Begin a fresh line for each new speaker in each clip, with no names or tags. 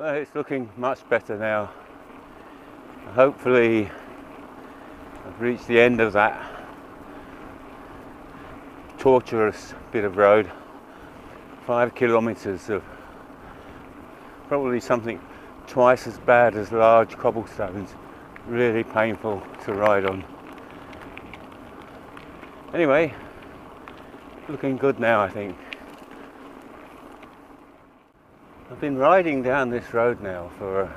But it's looking much better now. Hopefully I've reached the end of that tortuous bit of road. 5 kilometres of probably something twice as bad as large cobblestones. Really painful to ride on. Anyway, looking good now, I think. I've been riding down this road now for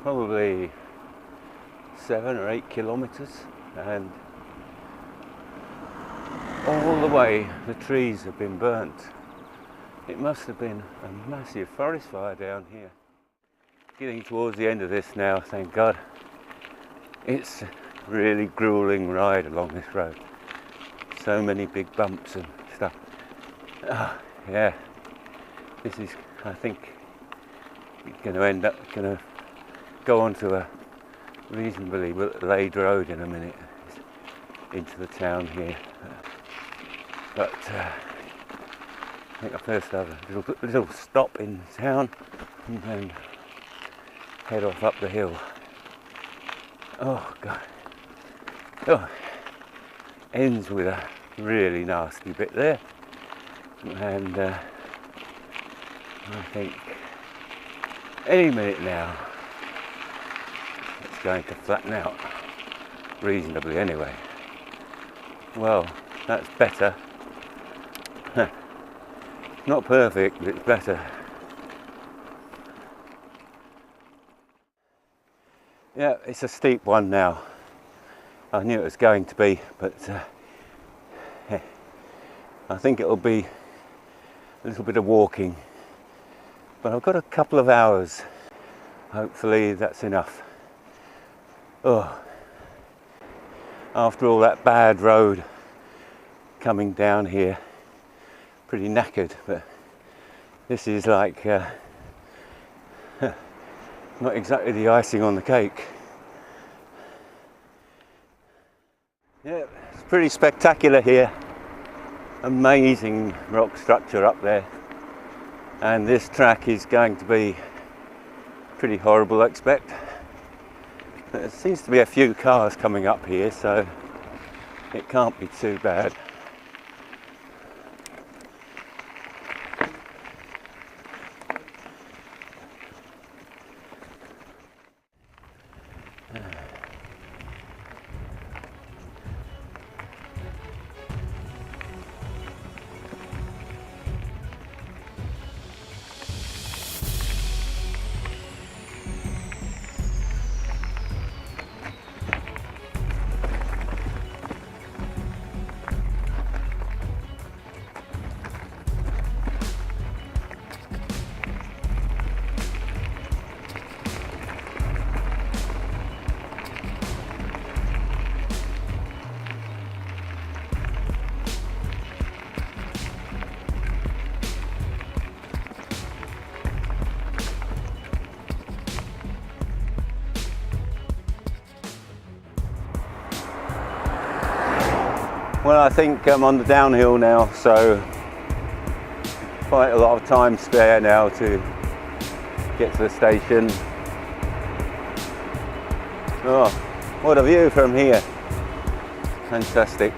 probably 7 or 8 kilometres, and all the way the trees have been burnt. It must have been a massive forest fire down here. Getting towards the end of this now, thank God. It's a really gruelling ride along this road. So many big bumps and stuff. Oh, yeah, this is, I think, going to go onto a reasonably laid road in a minute into the town here. But I think I first have a little stop in town and then head off up the hill. Oh God. Oh, ends with a really nasty bit there, and I think any minute now it's going to flatten out reasonably anyway. Well, that's better. Not perfect, but it's better. Yeah, it's a steep one now. I knew it was going to be, but I think it'll be a little bit of walking. But I've got a couple of hours. Hopefully that's enough. Oh, after all that bad road coming down here, pretty knackered, but this is like not exactly the icing on the cake. Yeah, it's pretty spectacular here. Amazing rock structure up there. And this track is going to be pretty horrible, I expect. There seems to be a few cars coming up here, so it can't be too bad. Well, I think I'm on the downhill now, so quite a lot of time spare now to get to the station. Oh, what a view from here. Fantastic.